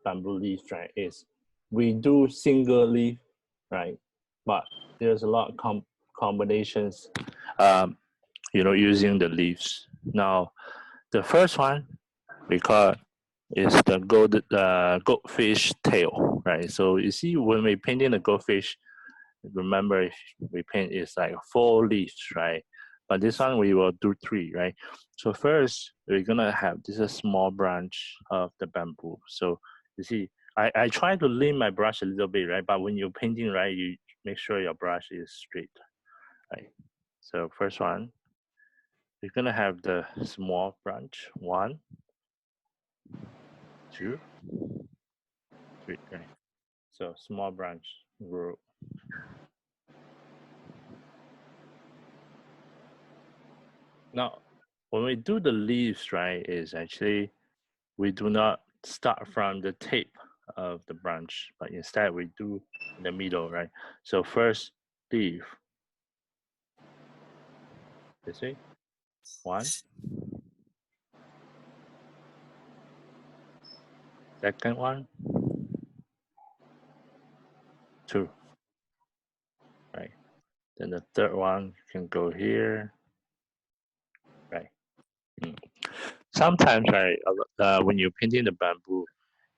bamboo leaves, right, is we do single leaf, right? But there's a lot of combinations, using the leaves. Now, the first one we call is the goldfish tail, right? So you see, when we painting the goldfish, remember if we paint it's like 4 leaves, right? But this one we will do 3, right? So first we're gonna have this a small branch of the bamboo. So you see, I try to lean my brush a little bit, right? But when you're painting, right, you make sure your brush is straight, right? So first one, we're gonna have the small branch. 1, 2, 3, right? So small branch grow. Now, when we do the leaves, right, is actually we do not start from the tip of the branch, but instead we do in the middle, right? So first leaf, this way, 1. Second one, 2, right? Then the third one can go here, right? Sometimes, right, when you're painting the bamboo,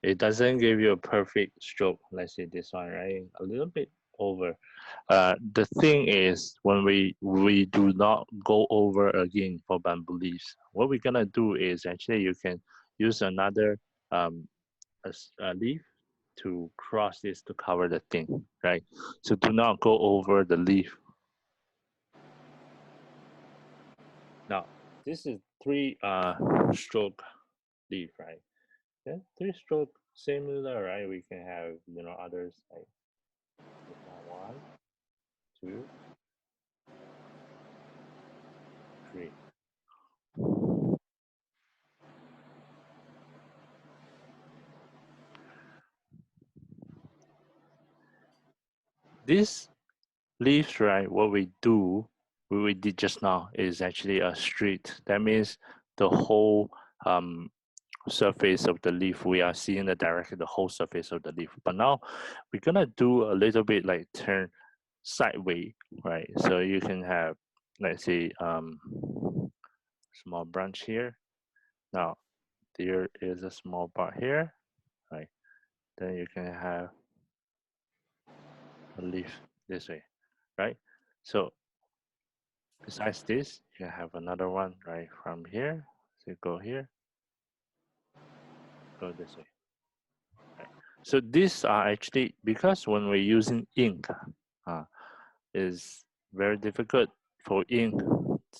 it doesn't give you a perfect stroke. Let's say this one, right? A little bit over. The thing is, when we do not go over again for bamboo leaves, what we're gonna do is actually you can use another a leaf to cross this to cover the thing, right? So do not go over the leaf. Now, this is 3 stroke leaf, right? Then 3 stroke similar, right? We can have others like 1, 2, 3. This leaves, right, what we did just now is actually a street. That means the whole surface of the leaf, we are seeing the whole surface of the leaf. But now we're gonna do a little bit like turn sideways, right? So you can have, let's say, small branch here. Now there is a small part here, right? Then you can have a leaf this way, right? So besides this, you can have another one right from here. So go here, go this way. Right. So these are actually, because when we're using ink, is very difficult for ink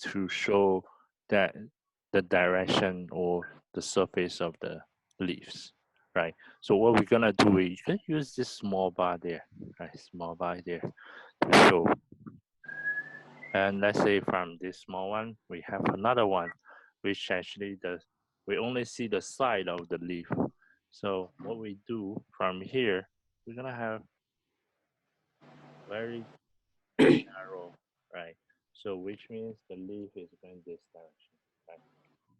to show that the direction or the surface of the leaves, right? So what we're gonna do, we can use this small bar there, right? Small bar there to show. And let's say from this small one, we have another one, which actually we only see the side of the leaf. So what we do from here, we're gonna have very narrow, right? So which means the leaf is going this direction, right?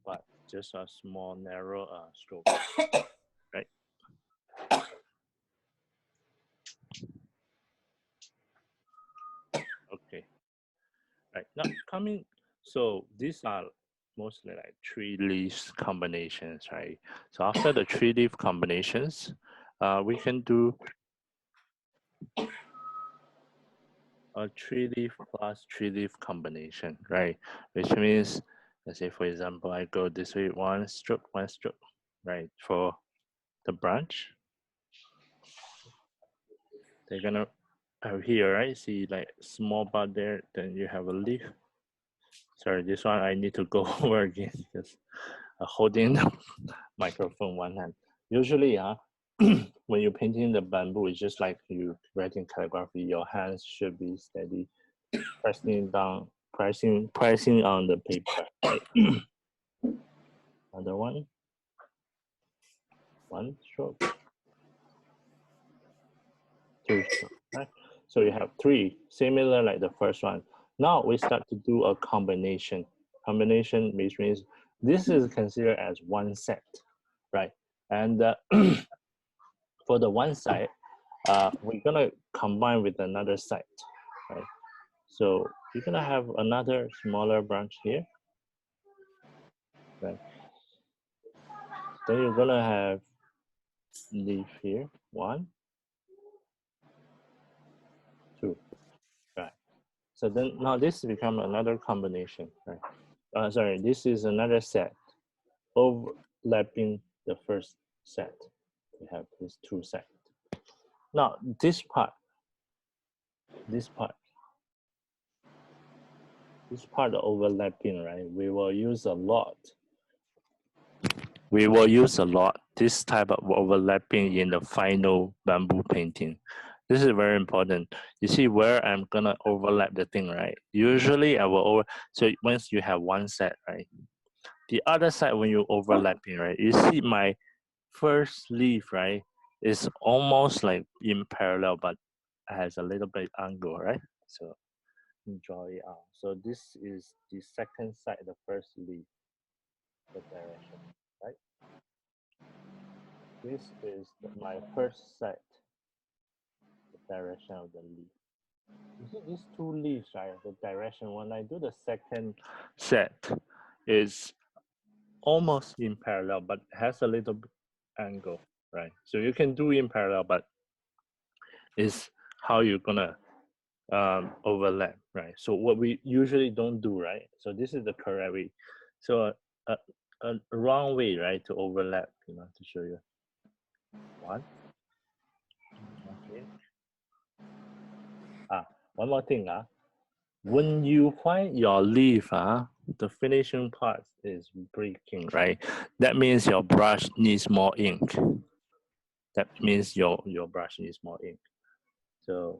But just a small narrow stroke, right? Okay, right, now coming, so these are mostly like 3 leaves combinations, right? So after the 3 leaf combinations, we can do a 3 leaf plus 3 leaf combination, right? Which means, let's say for example, I go this way, 1 stroke, right? For the branch, they're gonna have here, right? See like small part there, then you have a leaf. Sorry, this one I need to go over again because holding the microphone one hand. Usually, when you're painting the bamboo, it's just like you writing calligraphy. Your hands should be steady, pressing down, pressing on the paper. Right? Another one, 1 stroke, 2 stroke. Right? So you have 3, similar like the first one. Now we start to do a combination. Combination, which means this is considered as 1 set, right? And for the one side, we're gonna combine with another side, right? So you're gonna have another smaller branch here, right? Then you're gonna have leaf here, 1, 2, right? So then now this become another combination, right? Sorry, this is another set overlapping the first set. We have these 2 sets. Now this part overlapping, right? We will use a lot. We will use a lot this type of overlapping in the final bamboo painting. This is very important. You see where I'm gonna overlap the thing, right? Usually I will so once you have one set, right? The other side when you overlapping, right? You see my first leaf, right? Is almost like in parallel, but has a little bit angle, right? So draw it out. So this is the second side, the first leaf, the direction, right? This is my first side, the direction of the leaf. You see these 2 leaves, right? The direction, when I do the second set, is almost in parallel, but has a little bit angle, right? So you can do in parallel, but it's how you're gonna overlap, right? So what we usually don't do, right? So this is the correct way. So a wrong way, right, to overlap, to show you. 1, okay. One more thing, when you find your leaf, the finishing part is breaking, right? That means your brush needs more ink. That means your brush needs more ink. So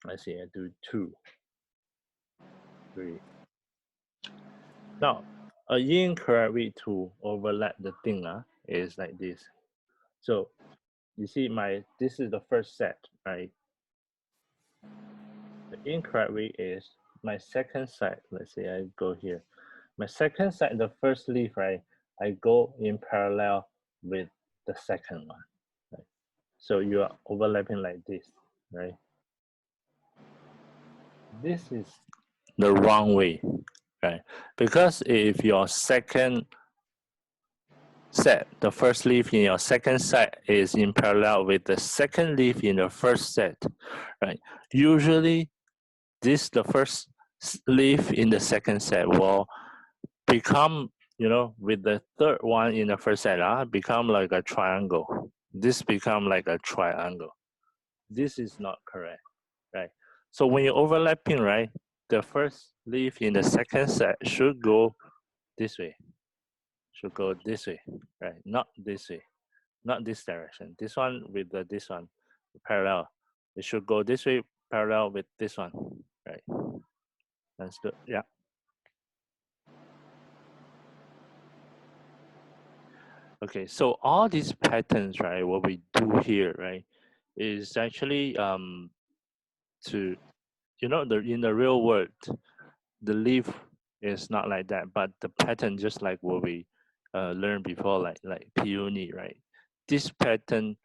let's see, I do 2, 3. Now, a incorrect way to overlap the thing is like this. So you see this is the first set, right? The incorrect way is my second side. Let's say I go here. My second side, the first leaf, right? I go in parallel with the second one, right? So you are overlapping like this, right? This is the wrong way, right? Because if your second set, the first leaf in your second set is in parallel with the second leaf in the first set, right? Usually the first leaf in the second set will become, with the third one in the first set, become like a triangle. This become like a triangle. This is not correct, right? So when you're overlapping, right, the first leaf in the second set should go this way, right? Not this way, not this direction. This one with this one parallel. It should go this way parallel with this one, right? That's good. Yeah. Okay, so all these patterns, right, what we do here, right, is actually to, in the real world, the leaf is not like that, but the pattern just like what we learned before, like peony, right? This pattern,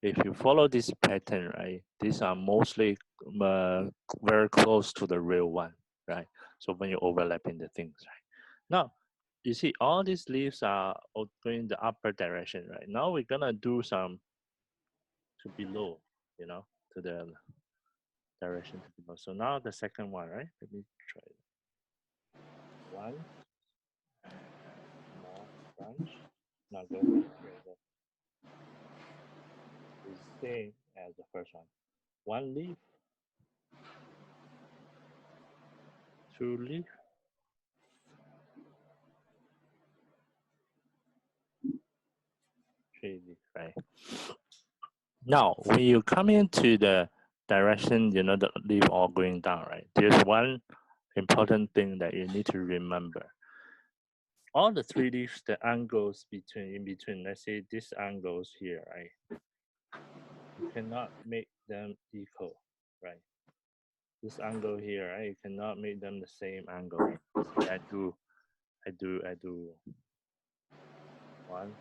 if you follow this pattern, right, these are mostly very close to the real one, right? So when you're overlapping the things, right? Now, you see all these leaves are going the upper direction, right? Now we're gonna do some to below, to the direction to below. So now the second one, right? Let me try it. 1 more branch. Now go here. Is the same as the first one. 1 leaf, 2 leaf, 3 leaf, right? Now, when you come into the direction, the leaf all going down, right? There's one important thing that you need to remember. All the 3 leaves, the angles in between, let's say these angles here, right? You cannot make them equal, right? This angle here, right? You cannot make them the same angle. See, I do 1,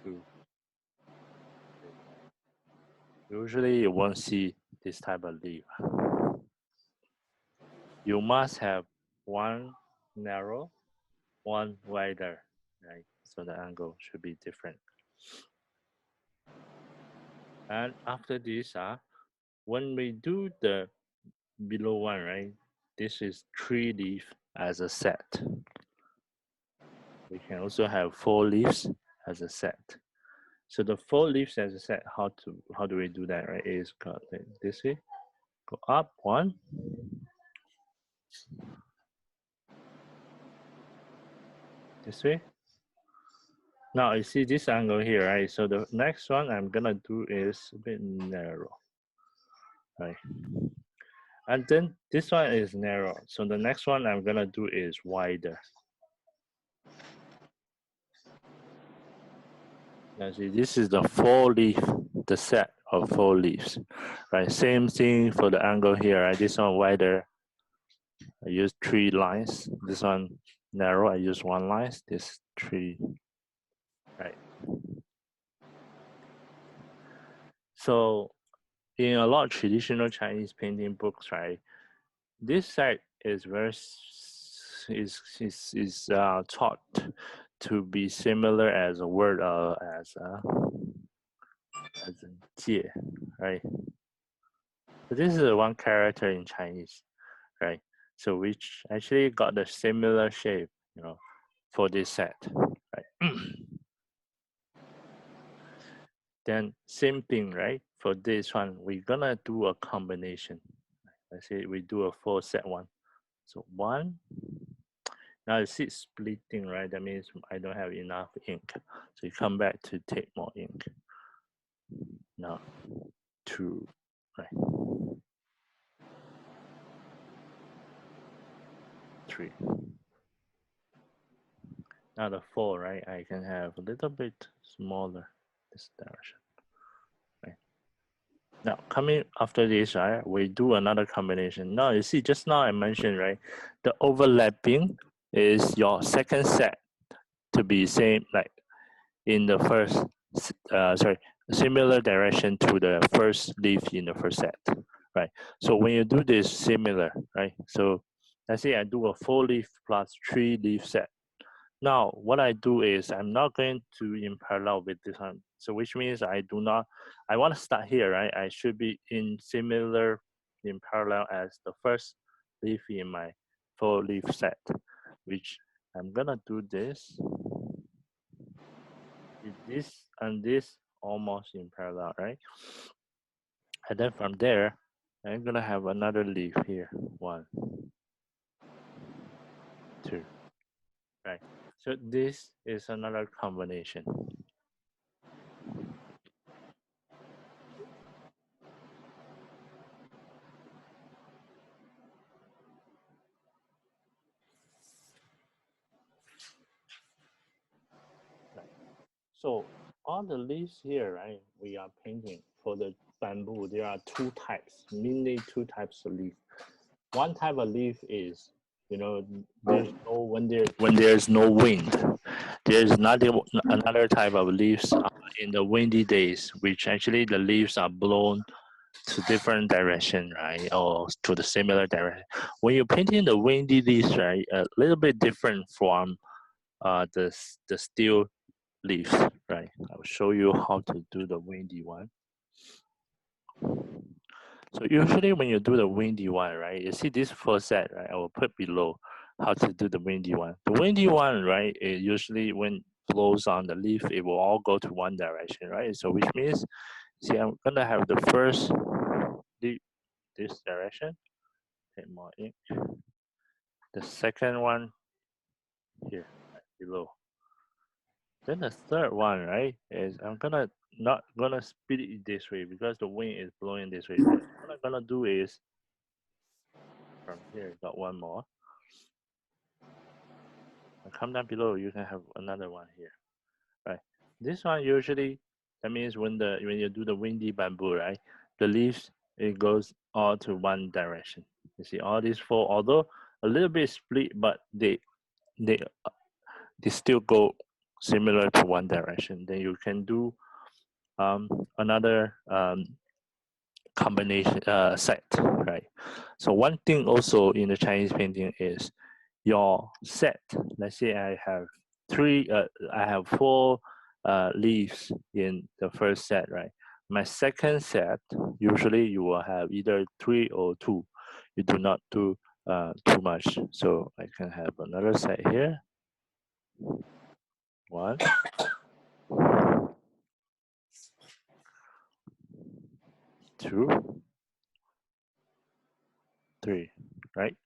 2, 3. Usually you won't see this type of leaf. You must have one narrow, one wider, right? So the angle should be different. And after this, when we do the below one, right? This is 3 leaf as a set. We can also have 4 leaves as a set. So the 4 leaves as a set, how do we do that, right? Is got this way, go up 1, this way. Now you see this angle here, right? So the next one I'm gonna do is a bit narrow, right? And then this one is narrow. So the next one I'm gonna do is wider. Now see, this is the 4 leaf, the set of 4 leaves, right? Same thing for the angle here, right? This one wider, I use 3 lines. This one narrow, I use 1 line. This 3, right? So in a lot of traditional Chinese painting books, right, this set is very taught to be similar as a word as in Jie, right? So this is one character in Chinese, right? So which actually got the similar shape, you know, for this set, right? Then same thing, right? For this one, we're gonna do a combination. Let's say we do a 4 set one. So 1. Now you see splitting, right? That means I don't have enough ink. So you come back to take more ink. Now 2, right? 3. Now the 4, right? I can have a little bit smaller this direction, right? Now coming after this, right? We do another combination. Now you see, just now I mentioned, right? The overlapping is your second set to be same, like in the first, similar direction to the first leaf in the first set, right? So when you do this similar, right? So let's say I do a 4 leaf plus 3 leaf set. Now what I do is I'm not going to in parallel with this one. So which means I want to start here, right? I should be in similar in parallel as the first leaf in my 4 leaf set, which I'm gonna do this. This and this almost in parallel, right? And then from there, I'm gonna have another leaf here. 1, 2, right? So this is another combination. Right. So all the leaves here, right? We are painting for the bamboo. There are 2 types, mainly 2 types of leaf. One type of leaf is, you know, there's no when there's no wind. There's another type of leaves in the windy days, which actually the leaves are blown to different direction, right, or to the similar direction. When you're painting the windy leaves, right, a little bit different from the steel leaves, right. I will show you how to do the windy one. So usually when you do the windy one, right, you see this first set, right, I will put below how to do the windy one. The windy one, right, it usually when blows on the leaf, it will all go to one direction, right? So which means, see, I'm gonna have the first leaf this direction, take more ink. The second one here, right below. Then the third one, right, is I'm not gonna split it this way because the wind is blowing this way. What I'm gonna do is from here, got one more. And come down below, you can have another one here, right? This one usually, that means when you do the windy bamboo, right, the leaves, it goes all to one direction. You see all these 4, although a little bit split, but they still go similar to one direction. Then you can do another combination set, right? So one thing also in the Chinese painting is your set. Let's say I have four leaves in the first set, right? My second set, usually you will have either 3 or 2. You do not do too much. So I can have another set here. 1, 2, 3, right?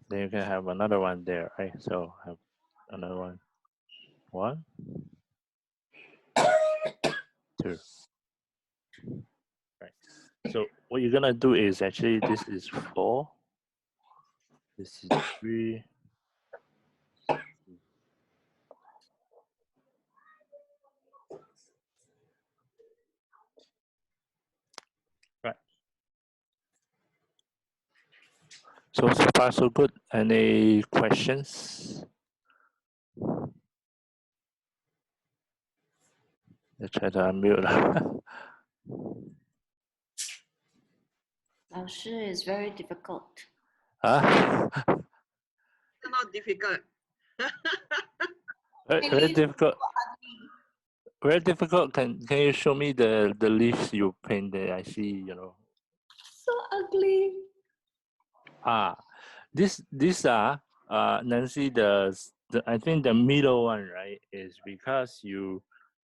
Then you can have another one there, right? So have another one. 1, 2. Right. So what you're gonna do is actually this is 4. This is 3. Right. So far so good. Any questions? Let's try to unmute. 老师 is very difficult. Huh? Not difficult. Very difficult. Very difficult. Can you show me the leaves you painted? I see, you know. So ugly. These are Nancy, the I think the middle one, right, is because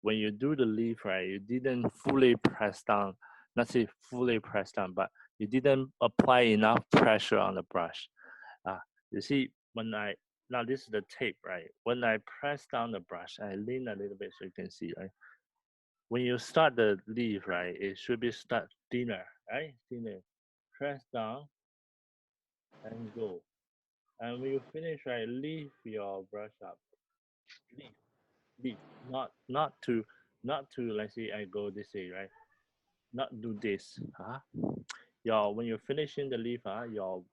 when you do the leaf, right, you didn't fully press down, not say fully press down, but you didn't apply enough pressure on the brush. You see, now this is the tape, right? When I press down the brush, I lean a little bit so you can see, right? When you start the leaf, right, it should be start thinner, right? Thinner. Press down and go. And when you finish, right, leave your brush up. Leave. Not to let's say I go this way, right? Not do this. When you're finishing the leaf, your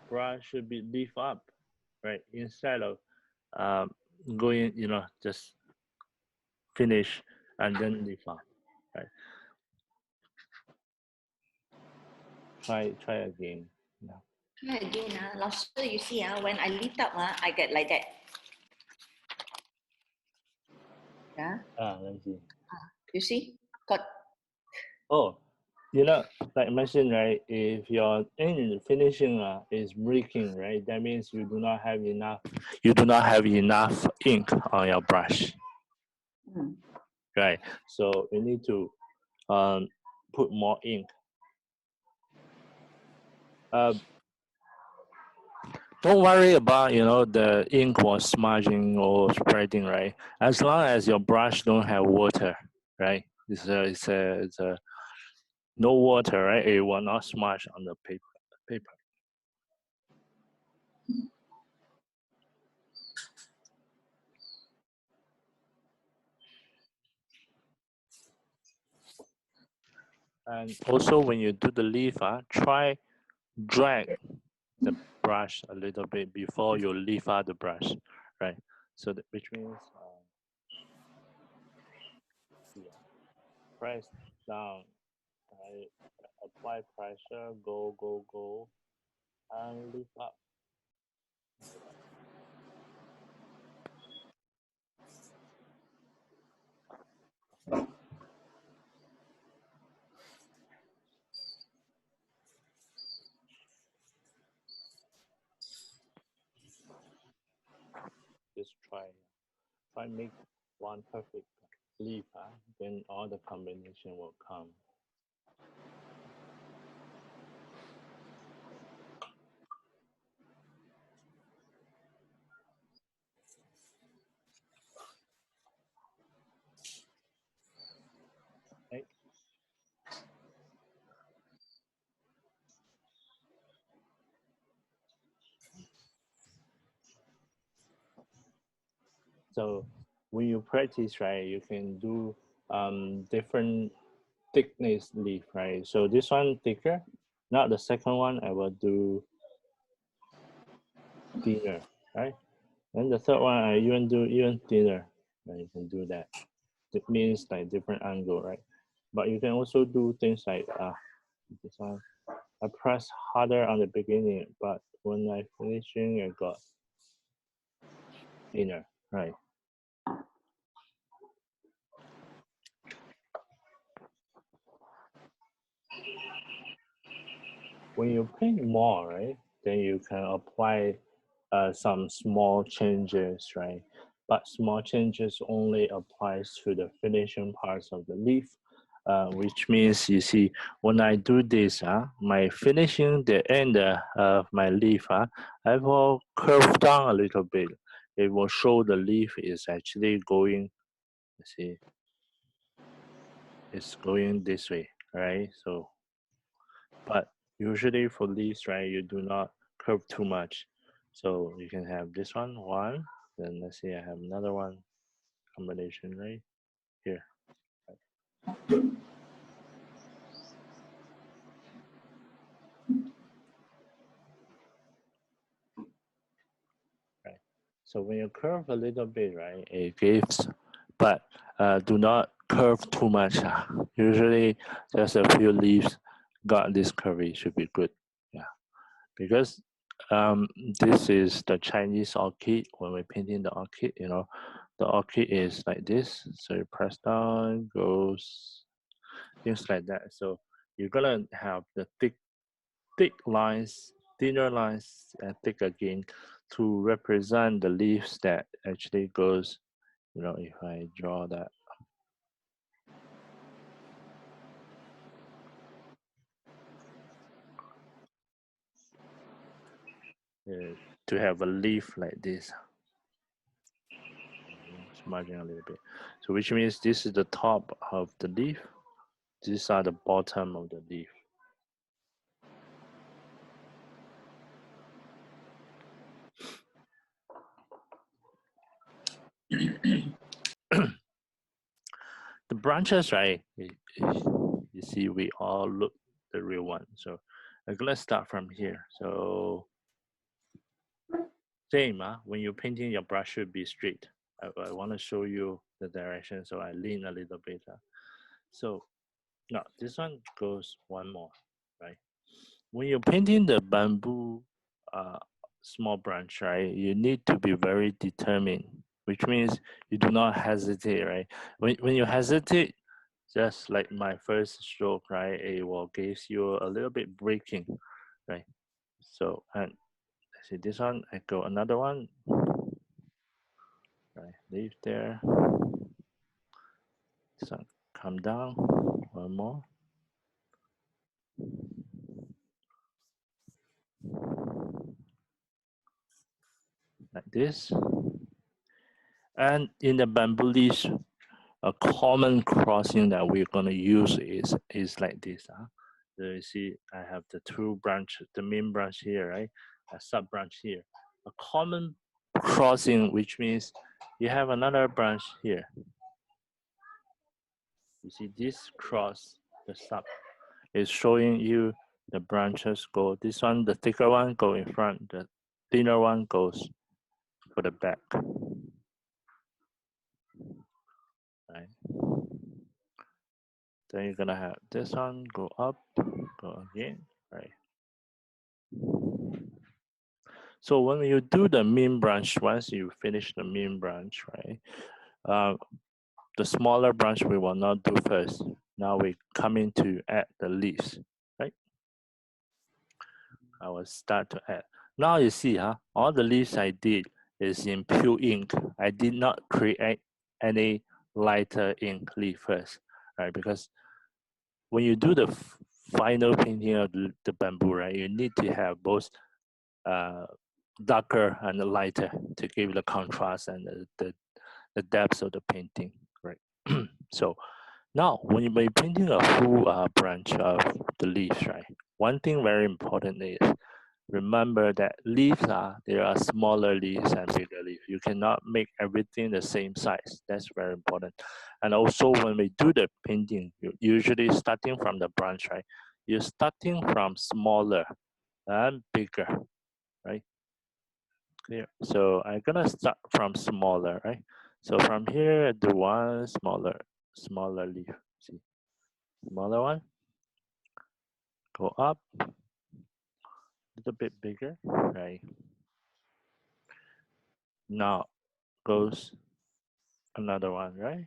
brush should be leaf up, right? Instead of going, just finish and then leaf up. Right. Try again. Yeah. Try again. Lao Sư, you see, when I lift up, I get like that. Yeah. Let's see. You see? Got. Oh, like I mentioned, right? If your end finishing is breaking, right, that means you do not have enough. You do not have enough ink on your brush, right? So you need to put more ink. Don't worry about the ink was smudging or spreading, right? As long as your brush don't have water, right? It's a no water, right? It will not smudge on the paper. And also when you do the leaf, try drag the brush a little bit before you leave out the brush, right? So which means press down, right? Apply pressure, go, and lift up. Just try make one perfect leaf, then all the combination will come. Right? So when you practice, right, you can do different thickness leaf, right? So this one thicker. Now the second one I will do thinner, right? And the third one I even do even thinner. Right? You can do that. It means like different angle, right? But you can also do things like this one. I press harder on the beginning, but when I finishing, I got thinner, right? When you paint more, right, then you can apply some small changes, right? But small changes only applies to the finishing parts of the leaf, which means you see when I do this, my finishing the end of my leaf, I will curve down a little bit. It will show the leaf is actually going. See, it's going this way, right? So, but usually for leaves, right, you do not curve too much. So you can have this one, then let's say I have another one combination right here. Right. So when you curve a little bit, right, it gives, but do not curve too much. Usually just a few leaves got this curvy should be good. Yeah, because this is the Chinese orchid. When we're painting the orchid, you know, the orchid is like this. So you press down, goes, things like that. So you're gonna have the thick lines, thinner lines, and thick again to represent the leaves that actually goes, you know, if I draw that. To have a leaf like this. Smudging a little bit. So which means this is the top of the leaf. These are the bottom of the leaf. The branches, right? You see, we all look the real one. So let's start from here. So same, when you're painting, your brush should be straight. I want to show you the direction, so I lean a little bit. So now this one goes one more, right? When you're painting the bamboo small branch, right, you need to be very determined, which means you do not hesitate, right? When you hesitate, just like my first stroke, right, it will gives you a little bit breaking, right? So, and see this one, I go another one, right, leave there. This one, come down, one more. Like this. And in the bamboo leaves, a common crossing that we're gonna use is like this. So you see, I have the two branch, the main branch here, right? A sub branch here. A common crossing, which means you have another branch here. You see this cross, the sub, is showing you the branches go. This one, the thicker one, go in front. The thinner one goes for the back. Right. Then you're gonna have this one go up, go again, right? So when you do the main branch, once you finish the main branch, right? The smaller branch we will not do first. Now we come in to add the leaves, right? I will start to add. Now you see, all the leaves I did is in pure ink. I did not create any lighter ink leaf first, right? Because when you do the final painting of the bamboo, right, you need to have both darker and lighter to give the contrast and the depth of the painting, right? So now when you're painting a full branch of the leaves, right, one thing very important is remember that leaves there are smaller leaves and bigger leaves. You cannot make everything the same size. That's very important. And also when we do the painting, you usually starting from the branch, right? You're starting from smaller and bigger, right? Clear. So I'm gonna start from smaller, right? So from here, I do one smaller leaf. See, Smaller one. Go up. A little bit bigger, right? Now goes another one, right?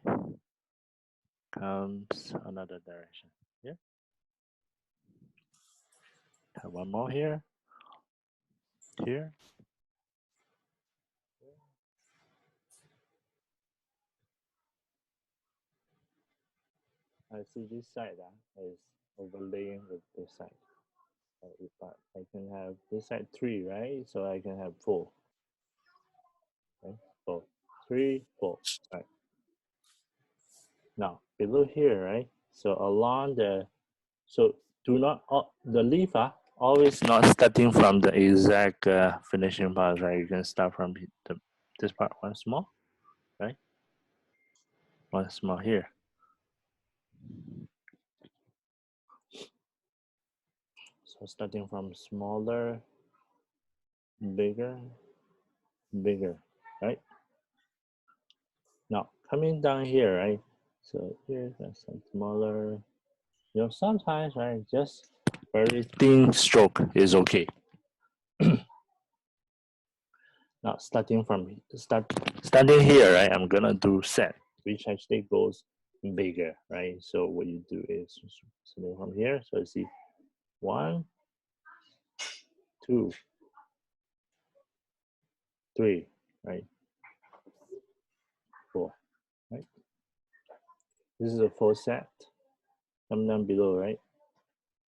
Comes another direction. Yeah. Have one more here. Here. I see this side is overlaying with this side. So if I can have this side 3, right? So I can have 4. Okay? 4, 3, 4. Right. Now below here, right? So along the, so do not the leaf always not starting from the exact finishing part, right? You can start from this part once more, right? Once more here. So starting from smaller, bigger, bigger, right? Now coming down here, right? So here's some smaller, you know, sometimes, right, just very thin stroke is okay. Now starting here, right, I'm gonna do set, which actually goes bigger, right? So what you do is starting from here, so you see 1, 2, 3, right? 4, right? This is a full set. Come down below, right?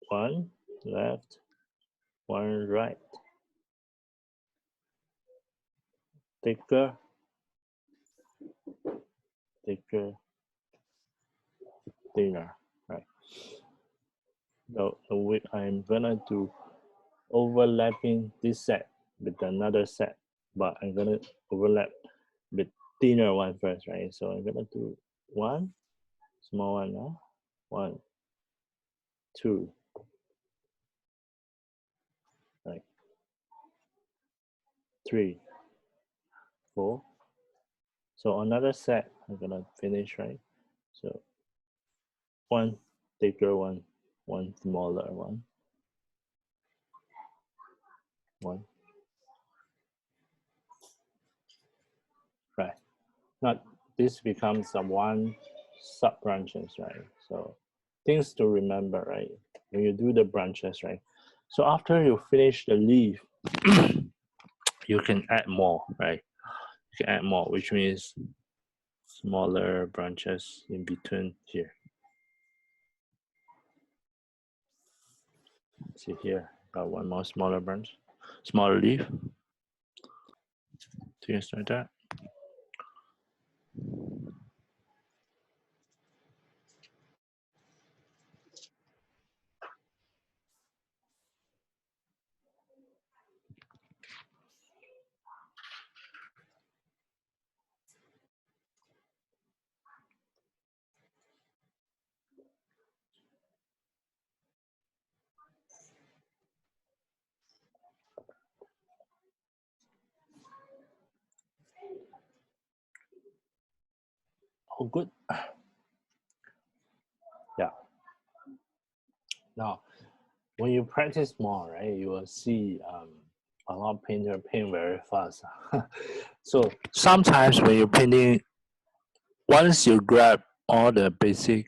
1 left, 1 right. Thicker, thicker, thinner, right? So I'm gonna do overlapping this set with another set, but I'm gonna overlap with thinner one first, right? So I'm gonna do 1, small one now, 1, 2, right? 3, 4. So another set I'm gonna finish, right? So 1 thicker one, 1 smaller one, 1, right? Not this becomes a 1 sub branches, right? So things to remember, right? When you do the branches, right? So after you finish the leaf, you can add more, right? You can add more, which means smaller branches in between here. See here, got one more smaller branch, smaller leaf. Things like that. Oh, good. Yeah. Now, when you practice more, right, you will see a lot of painter paint very fast. So sometimes when you're painting, once you grab all the basic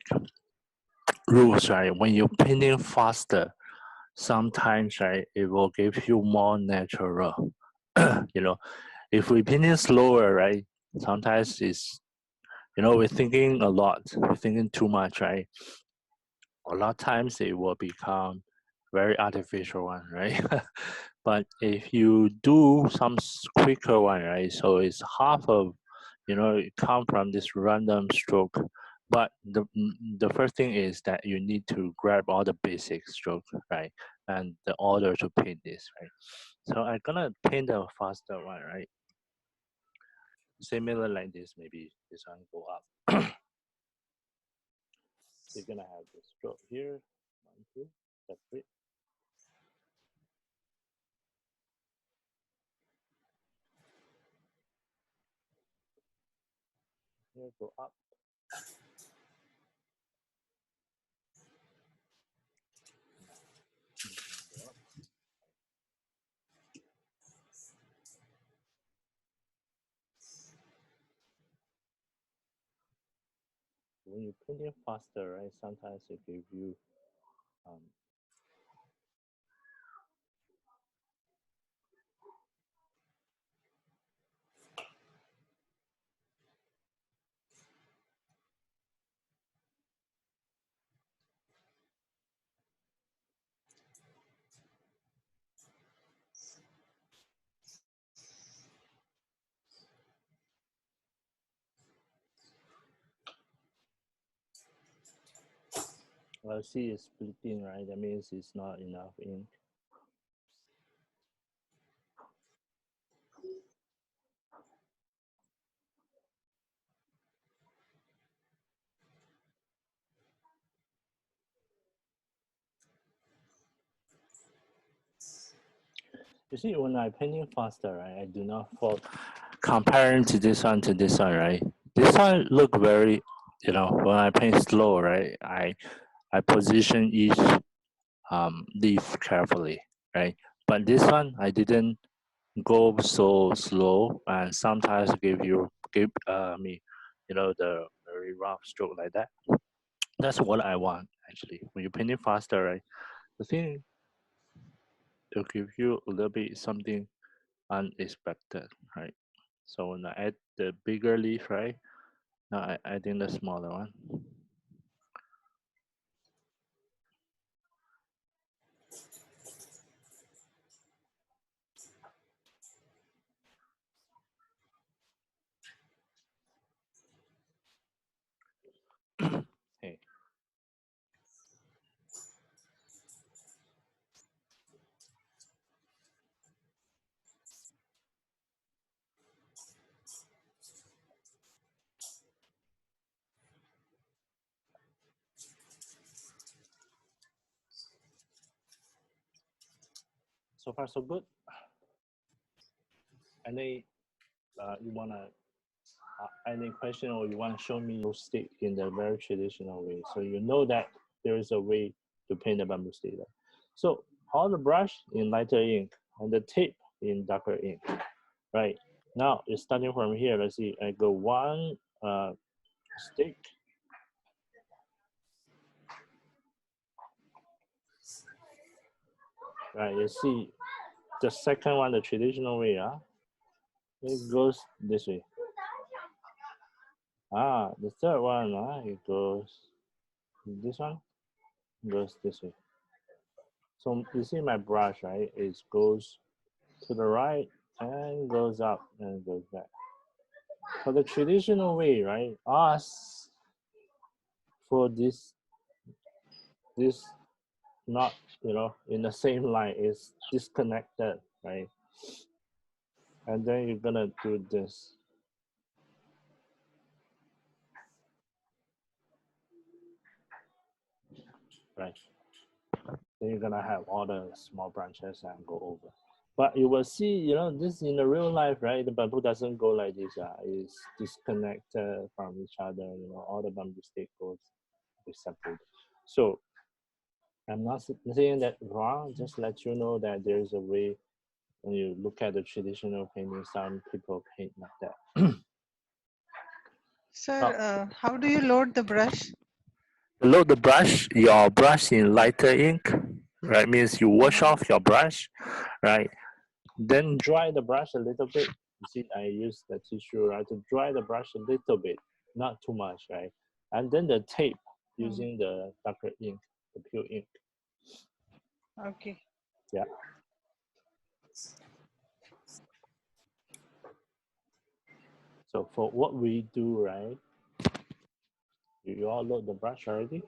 rules, right, when you're painting faster, sometimes, right, it will give you more natural. You know, if we're painting slower, right, sometimes it's, you know, we're thinking a lot, we're thinking too much, right? A lot of times it will become very artificial one, right? But if you do some quicker one, right, so it's half of, you know, it come from this random stroke. But the first thing is that you need to grab all the basic stroke, right, and the order to paint this, right? So I'm gonna paint a faster one, right? Similar like this, maybe this one go up. So you're gonna have the stroke here, 1, 2, separate. Here go up. when you're painting faster, right? Sometimes it gives you well, see, it's splitting, right? That means it's not enough ink. You see, when I painting faster, right, I do not fall. Comparing to this one, right? This one look very, you know, when I paint slow, right? I position each leaf carefully, right? But this one, I didn't go so slow, and sometimes give me, you know, the very rough stroke like that. That's what I want actually. When you're painting faster, right? The thing will give you a little bit something unexpected, right? So when I add the bigger leaf, right? Now I adding the smaller one. Hey. So far so good. Any you wanna any question, or you wanna show me your stick in the very traditional way, so you know that there is a way to paint the bamboo stick. So all the brush in lighter ink and the tip in darker ink, right? Now it's starting from here. Let's see. I go one stick. Right. You see the second one, the traditional way. It goes this way. The third one, it goes this one goes this way. So you see my brush, right? It goes to the right and goes up and goes back. For the traditional way, right? Us for this not, you know, in the same line, is disconnected, right? And then you're gonna do this. Right. Then you're gonna have all the small branches and go over. But you will see, you know, this in the real life, right? The bamboo doesn't go like this. It's disconnected from each other. You know, all the bamboo stick goes separate. So I'm not saying that wrong. Just let you know that there is a way. When you look at the traditional painting, some people paint like that. Sir, how do you load the brush? Load the brush, your brush in lighter ink, right? Means you wash off your brush, right? Then dry the brush a little bit. You see, I use the tissue, right, to dry the brush a little bit, not too much, right? And then the tape using the darker ink, the pure ink. Okay. Yeah. So for what we do, right? You all load the brush already?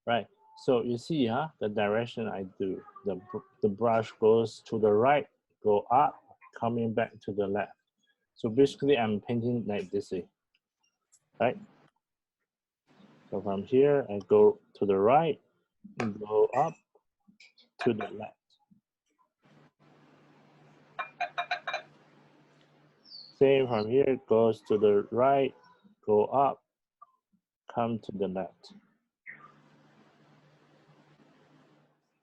Right. So you see, the direction I do. The brush goes to the right, go up, coming back to the left. So basically, I'm painting like this way, right? So from here, I go to the right, and go up to the left. Same from here, goes to the right, go up, come to the left.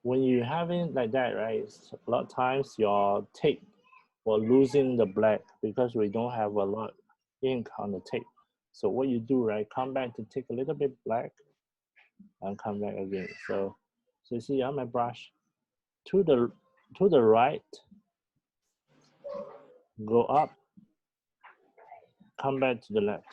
When you have it like that, right, a lot of times your tape will losing the black because we don't have a lot ink on the tape. So what you do, right? Come back to take a little bit black and come back again. So you see on my brush to the right, go up, come back to the left.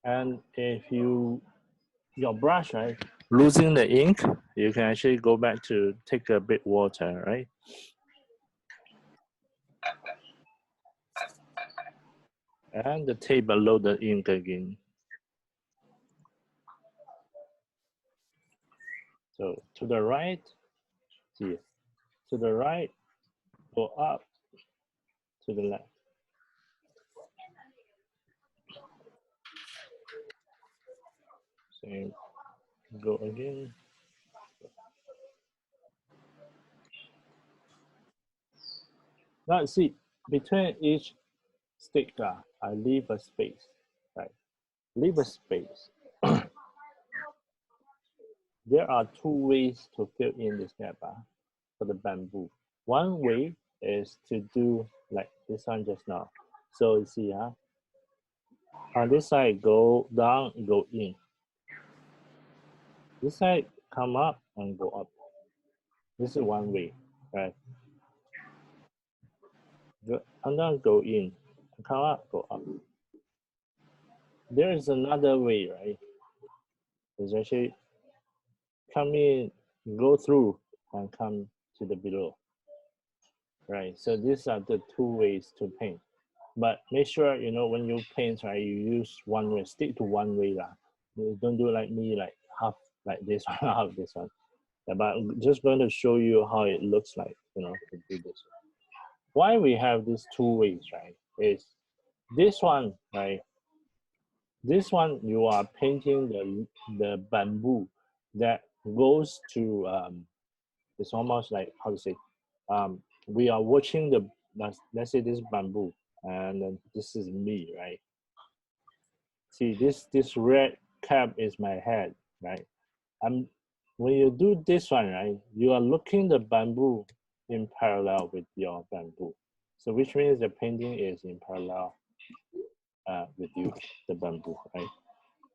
And if your brush, right, losing the ink, you can actually go back to take a bit water, right? And the tape below the ink again. So to the right, here. To the right, go up, to the left. Same, go again. Now see, between each stick, I leave a space, right? Leave a space. There are two ways to fill in this gap for the bamboo. One way is to do like this one just now. So you see, on this side, go down, go in. This side, come up and go up. This is one way, right? And then go in, come up, go up. There is another way, right? It's actually come in, go through, and come to the below, right? So these are the two ways to paint. But make sure, you know, when you paint, right, you use one way, stick to one way. You don't do like me, like half like this one, half this one. Yeah, but I'm just going to show you how it looks like, you know, to do this. Why we have these two ways, right, is this one, right? This one, you are painting the bamboo that goes to, it's almost like, how to say, we are watching the, let's say this bamboo, and then this is me, right? See, this red cap is my head, right? When you do this one, right, you are looking the bamboo in parallel with your bamboo. So which means the painting is in parallel with you, the bamboo, right?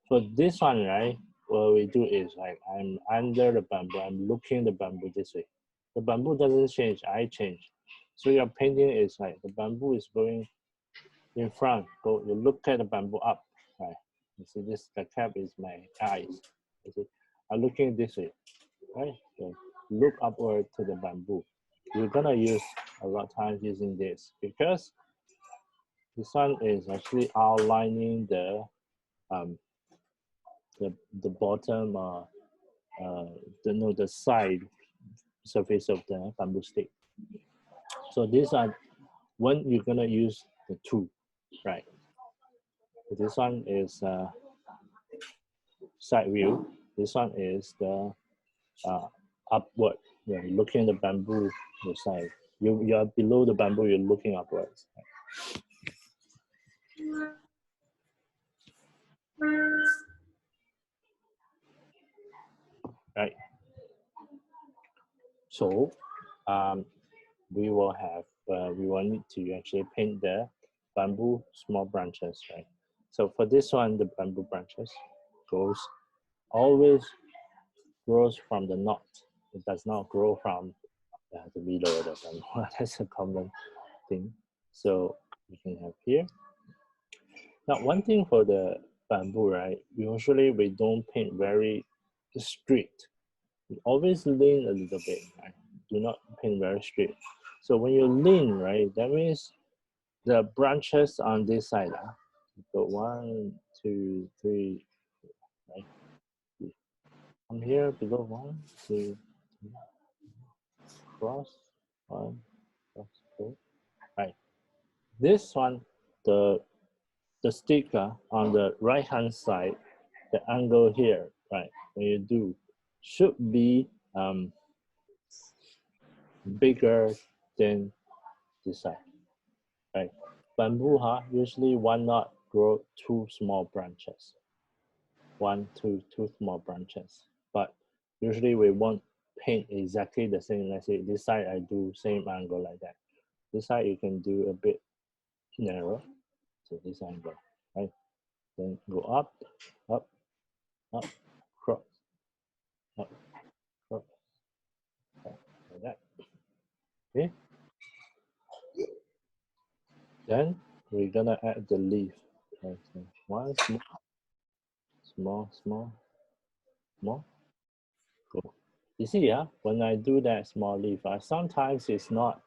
For this one, right, what we do is like I'm under the bamboo, I'm looking the bamboo this way. The bamboo doesn't change, I change. So your painting is like the bamboo is going in front. Go, you look at the bamboo up, right? You see this, the cap is my eyes. You see, I'm looking this way, right? So look upward to the bamboo. You're gonna use a lot of times using this because this one is actually outlining the bottom the side surface of the bamboo stick. So these are when you're gonna use the two, right? This one is side view. This one is the upward. You're looking at the bamboo the side. You are below the bamboo. You're looking upwards. Right. So we will have we will need to actually paint the bamboo small branches, right? So for this one, the bamboo branches always grows from the knot. It does not grow from the middle of the bamboo. That's a common thing. So we can have here. Now, one thing for the bamboo, right? Usually we don't paint very straight. We always lean a little bit, right? Do not paint very straight. So when you lean, right, that means the branches on this side, so 1, 2, 3, right? From here below 1, 2, 3, cross, 1, cross, 2, right? This one, the sticker on the right hand side, the angle here, right? When you do, should be bigger than this side, right? Bamboo, usually one knot grow 2 small branches. 1, 2, 2 small branches. But usually we want paint exactly the same. Let's say this side I do same angle like that. This side you can do a bit narrow. So this angle, right? Then go up, up, up, cross, up, cross, like that. Okay. Then we're gonna add the leaf. Okay, so one small, go. You see, yeah, when I do that small leaf, sometimes it's not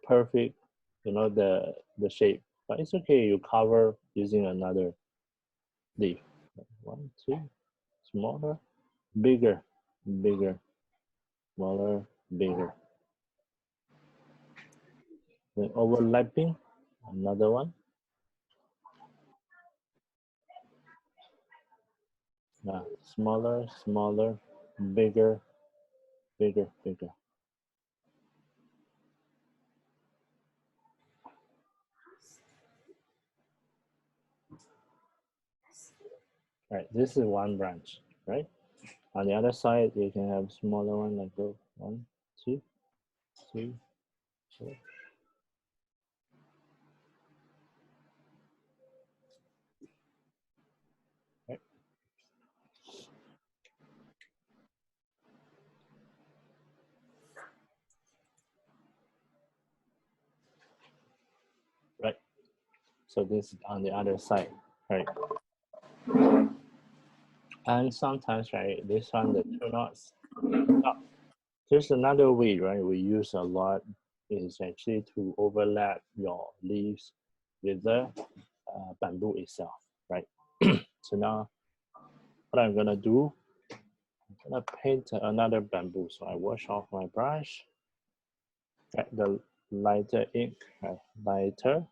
perfect, you know, the shape, but it's okay. You cover using another leaf. One, two, smaller, bigger, smaller, bigger. Then overlapping, another one. Smaller, bigger. Right, this is one branch, right? On the other side, you can have smaller one like go 1, 2, 3, 4. Right. Right. So this is on the other side, right? And sometimes, right, this one, the 2 knots. Now, there's another way, right? We use a lot is actually to overlap your leaves with the bamboo itself, right? So now, what I'm gonna do, I'm gonna paint another bamboo. So I wash off my brush, get the lighter ink, right? Lighter.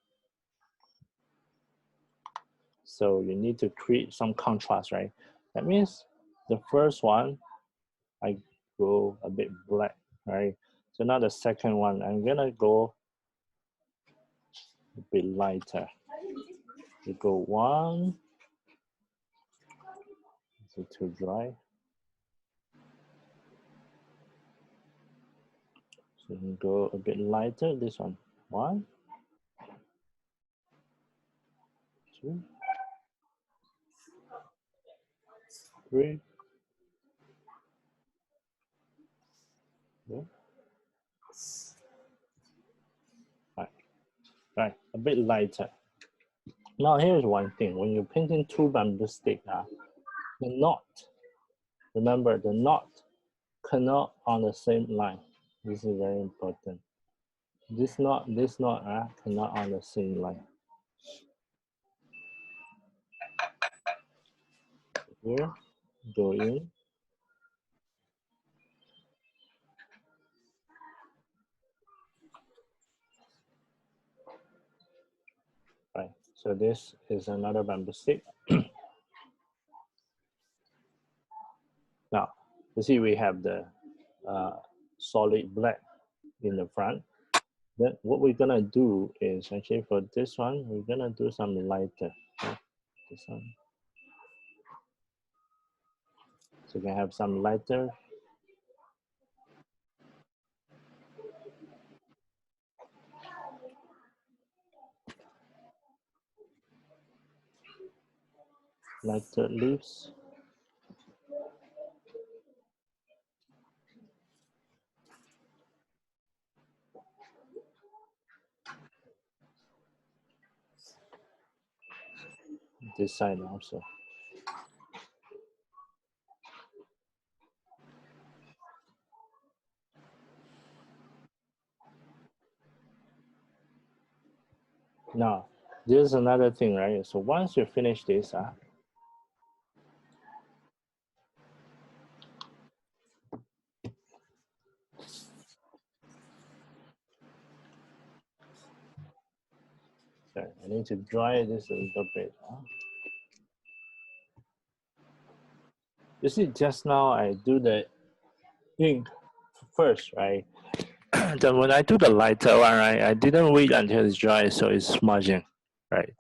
So you need to create some contrast, right? That means the first one, I go a bit black, right? So now the second one, I'm gonna go a bit lighter. You go 1, is it too dry? So you can go a bit lighter, this one. 1, 2, 3, 4. Right, a bit lighter. Now here's one thing, when you're painting 2 bamboo sticks, the knot, remember the knot cannot on the same line. This is very important. This knot cannot on the same line. Here, go in. Right, so this is another bamboo stick. Now, you see we have the solid black in the front. Then what we're gonna do is actually for this one, we're gonna do some lighter. Okay? This one. So you can have some lighter. Lighter leaves. This side also. Now, there's another thing, right? So once you finish this, sorry, I need to dry this a little bit. You see, just now I do the ink first, right? Then when I do the lighter one, right, I didn't wait until it's dry, so it's smudging, right?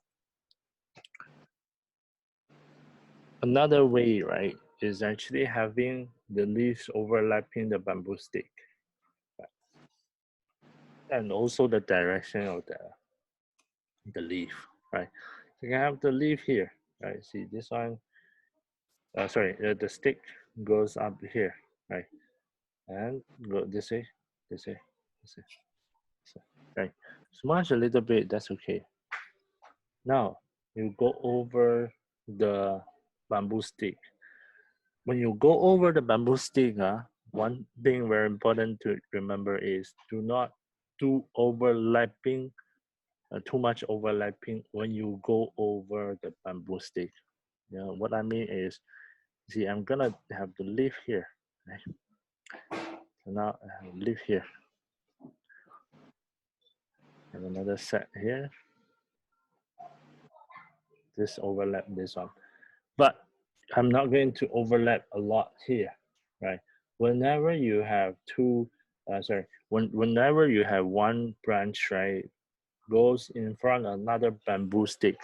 Another way, right, is actually having the leaves overlapping the bamboo stick. Right? And also the direction of the leaf, right? So you can have the leaf here, right? See this one, the stick goes up here, right? And go this way, this way, this way, this way, right? Smudge a little bit, that's okay. Now, you go over the bamboo stick. When you go over the bamboo stick, one thing very important to remember is do not do overlapping, too much overlapping when you go over the bamboo stick. You know, what I mean is, see, I'm gonna have the leaf here, right? So now I have leaf here. And another set here. This overlap this one. But I'm not going to overlap a lot here, right? Whenever you have whenever you have one branch, right, goes in front of another bamboo stick,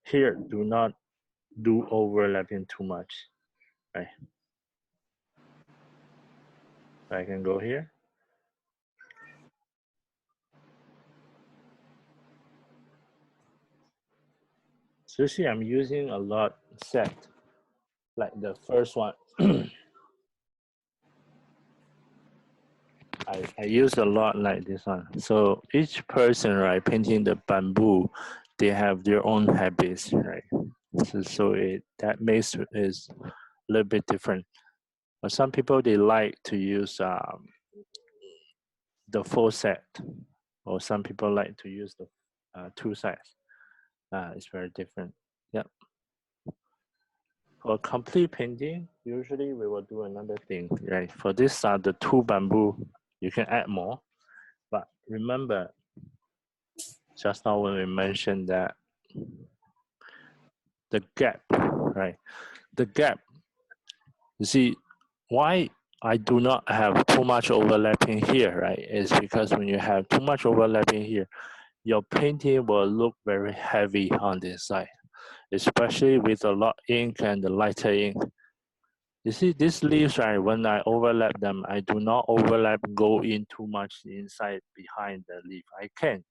here, do not do overlapping too much, right? I can go here. So see, I'm using a lot set, like the first one. I use a lot like this one. So each person, right, painting the bamboo, they have their own habits, right? So that makes is a little bit different. But some people, they like to use the full set, or some people like to use the two sets. It's very different. Yeah. For complete painting, usually we will do another thing, right? For this the two bamboo, you can add more. But remember, just now when we mentioned that the gap, right? The gap, you see, why I do not have too much overlapping here, right? Is because when you have too much overlapping here, your painting will look very heavy on this side, especially with a lot ink and the lighter ink. You see these leaves, right? When I overlap them, I do not overlap, go in too much inside behind the leaf. I can,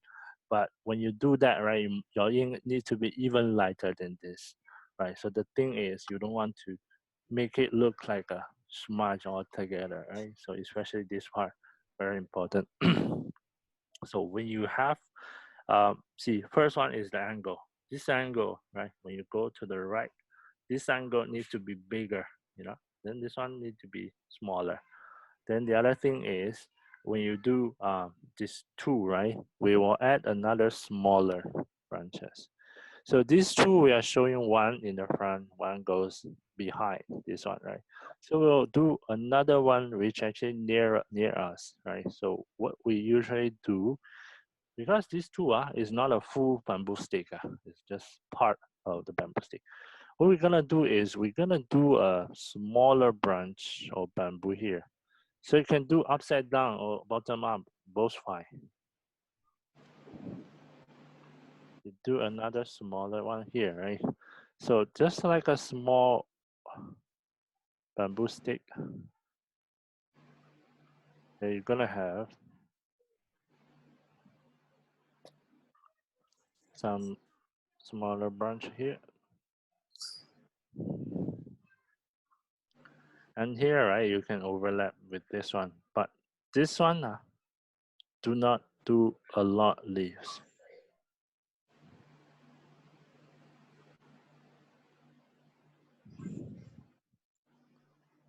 but when you do that, right, your ink needs to be even lighter than this, right? So the thing is, you don't want to make it look like a smudge altogether, right? So especially this part, very important. So when you have, see, first one is the angle. This angle, right? When you go to the right, this angle needs to be bigger, you know. Then this one needs to be smaller. Then the other thing is when you do this two, right? We will add another smaller branches. So these two, we are showing one in the front, one goes behind this one, right? So we'll do another one which actually near us, right? So what we usually do, because this two is not a full bamboo stick, it's just part of the bamboo stick. What we're gonna do is we're gonna do a smaller branch of bamboo here. So you can do upside down or bottom up, both fine. You do another smaller one here, right? So just like a small bamboo stick, you're gonna have some smaller branch here. And here, right, you can overlap with this one. But this one, do not do a lot leaves.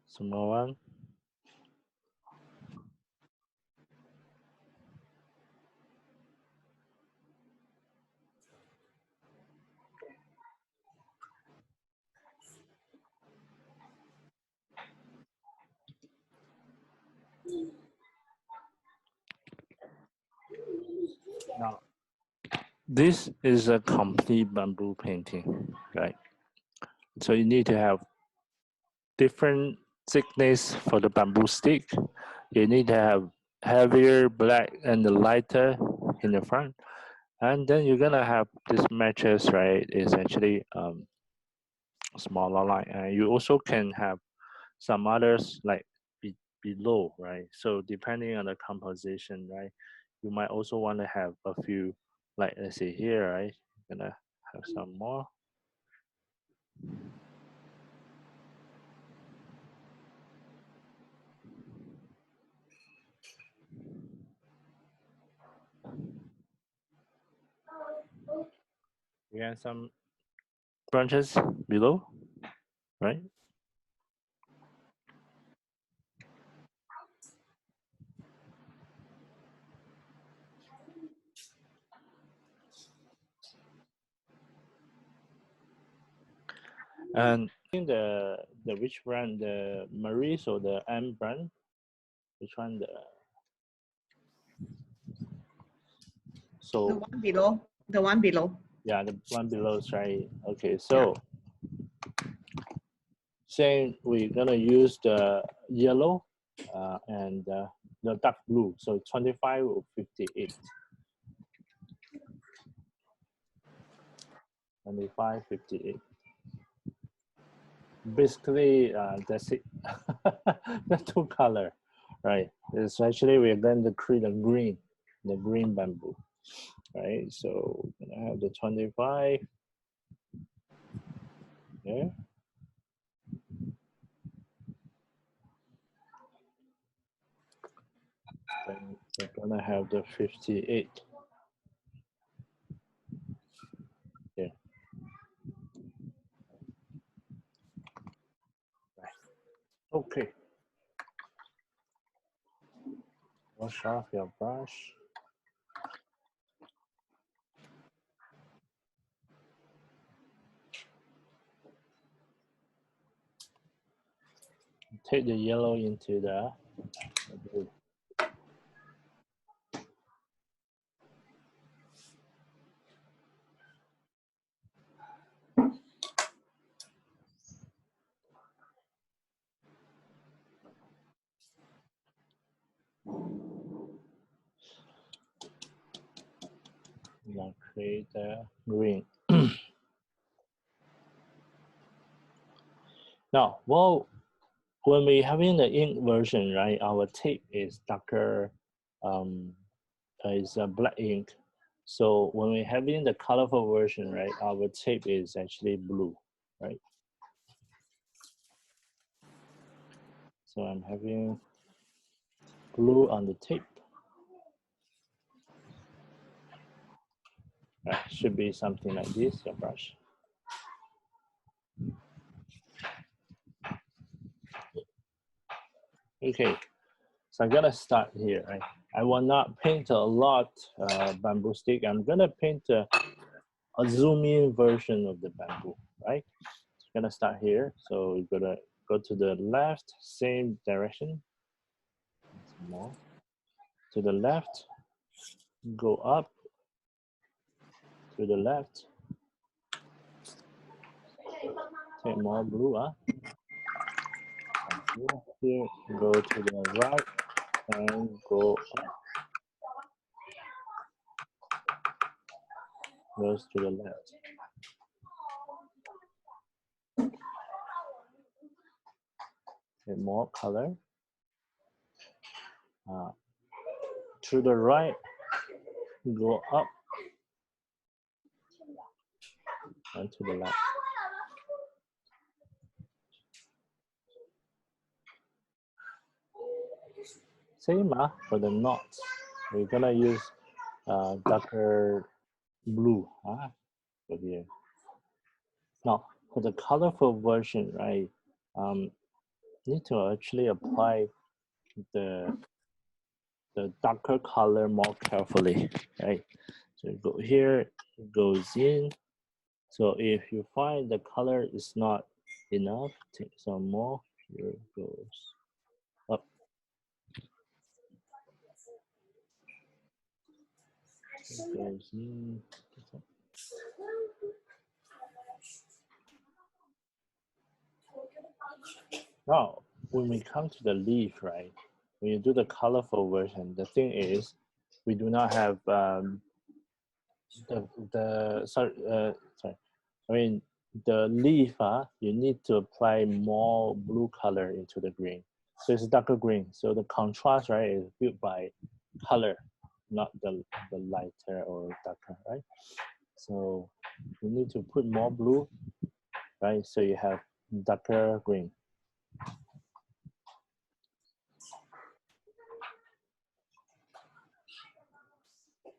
Small one. Now, this is a complete bamboo painting, right? So you need to have different thickness for the bamboo stick. You need to have heavier black and the lighter in the front. And then you're gonna have this matches, right? Is actually smaller line. And you also can have some others like below, right? So depending on the composition, right, you might also want to have a few, like let's say here, right? Gonna have some more. We have some branches below, right? And in the which brand, the Maurice or the M brand, which one? So The one below. The one below. yeah, the one below is right. Okay, so saying we're gonna use the yellow and the dark blue. So 25 or 58. 25, 58. Basically, that's it. The two color, right? It's actually we're going to create the green bamboo, right? So we're gonna have the 25 there. Then we're gonna have the 58 here. Right. Okay. Wash off your brush. Take the yellow into the blue. Now create the green. Now, well, when we having the ink version, right, our tape is darker, is a black ink. So when we're having the colorful version, right, our tape is actually blue, right? So I'm having blue on the tape. Right, should be something like this, your brush. Okay, so I'm gonna start here, right? I will not paint a lot bamboo stick. I'm gonna paint a zoom in version of the bamboo, right? I'm gonna start here. So we're gonna go to the left, same direction. Some more. To the left, go up, to the left. Take more blue, here, go to the right, and go up. Goes to the left. Get more color. To the right, go up, and to the left. Same for the knots. We're gonna use darker blue for here. Now for the colorful version, right? Need to actually apply the darker color more carefully, right? So you go here, it goes in. So if you find the color is not enough, take some more. Here it goes up. It goes in. Now, when we come to the leaf, right? When you do the colorful version, the thing is, we do not have sorry. I mean, the leaf, you need to apply more blue color into the green. So it's darker green. So the contrast, right, is built by color, not the lighter or darker, right? So you need to put more blue, right? So you have darker green.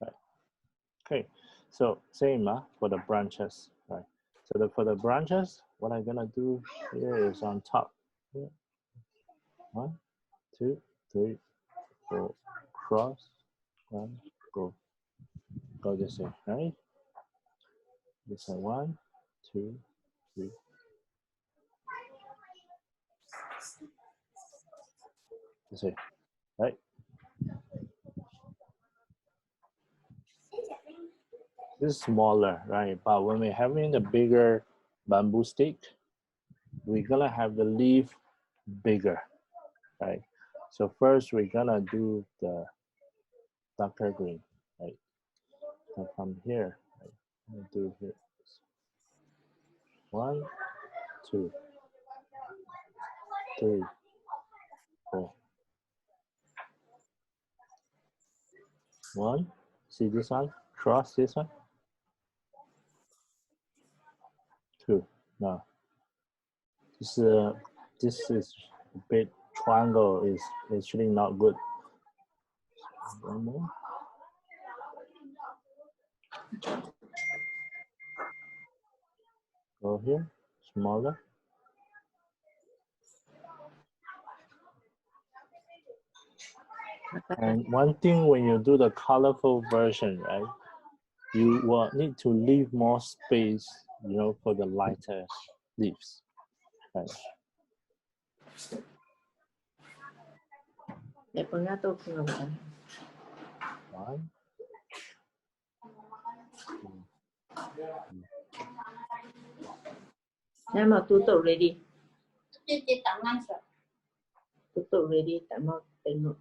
Right. Okay, so same for the branches, right? So for the branches, what I'm gonna do here is on top. Here. 1, 2, 3, 4, cross, 1, go this way, right? This one, 1, 2, 3. This way, right? This is smaller, right? But when we're having the bigger bamboo stick, we're gonna have the leaf bigger, right? So first we're gonna do the darker green, right? So from here, right? I'm gonna do here. 1, 2, 3, 4. 1, see this one? Cross this one. 2. Now, this is a bit triangle is actually not good. One more. Go here, smaller. And one thing when you do the colorful version, right, you will need to leave more space, you know, for the lighter leaves, right? One. Em mà tôi tự ready. Chị tặng anh sợ. Tôi tự ready tại mà tình rồi.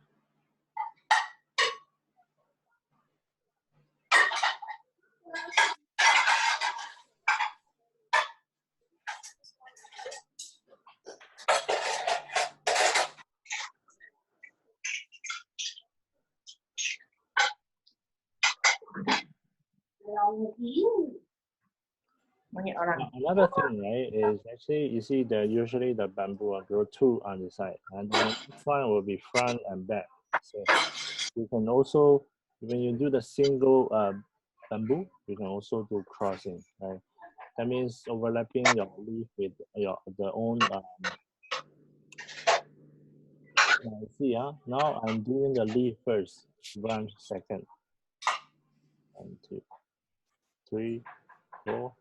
Another thing, right, is actually you see that usually the bamboo will grow 2 on the side, and then each one will be front and back. So you can also, when you do the single bamboo, you can also do crossing, right? That means overlapping your leaf with the own. See, now I'm doing the leaf first, branch second. 1, 2, 3, 4.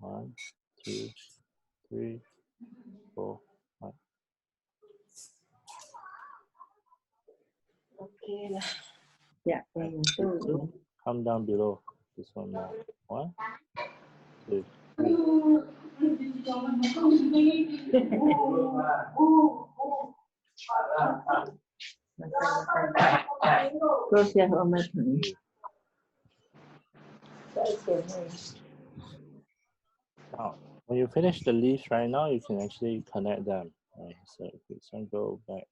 1, 2, 3, 4, 5. Okay. Yeah, Come down below. This one more. 1, 2, 3. Close your home. Now, when you finish the leaves right now, you can actually connect them. Right? So if this one go back.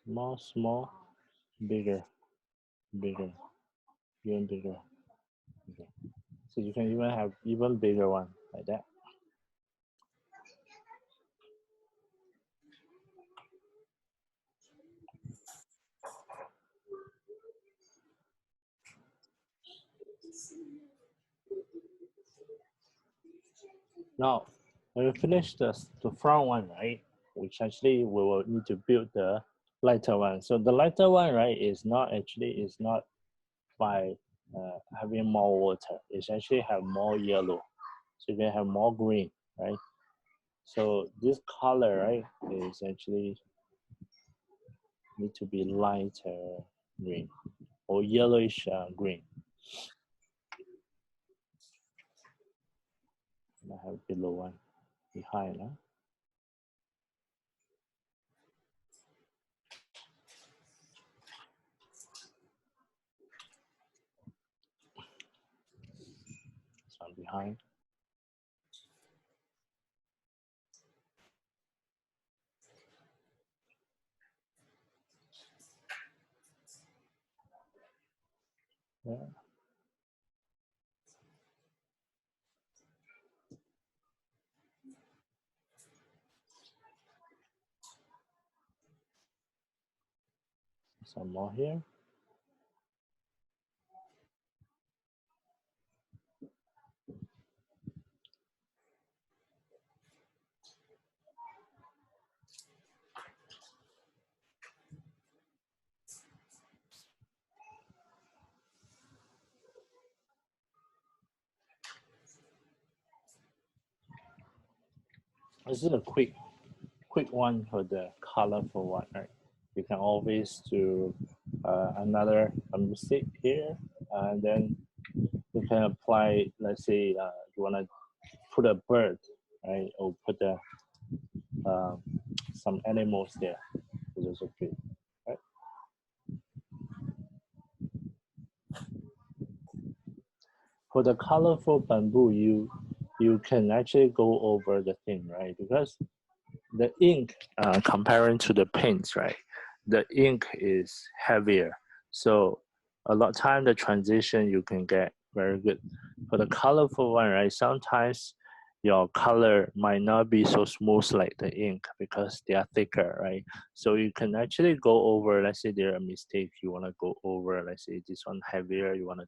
Small, small, bigger, bigger, even bigger. Okay. So you can even have even bigger one like that. Now, when we finish the front one, right, which actually we will need to build the lighter one. So the lighter one, right, is not by having more water. It's actually have more yellow. So you can have more green, right? So this color, right, is actually need to be lighter. green or yellowish green. I have below one behind. Huh? Some behind. Yeah. Some more here. This is a quick one for the colorful one, right? You can always do another mistake here, and then you can apply, let's say, you want to put a bird, right? Or put some animals there. This is okay, right? For the colorful bamboo, you can actually go over the thing, right? Because the ink, comparing to the paints, right? The ink is heavier. So a lot of time the transition you can get very good. For the colorful one, right? Sometimes your color might not be so smooth like the ink because they are thicker, right? So you can actually go over, let's say there are mistakes, you want to go over, let's say this one heavier, you want to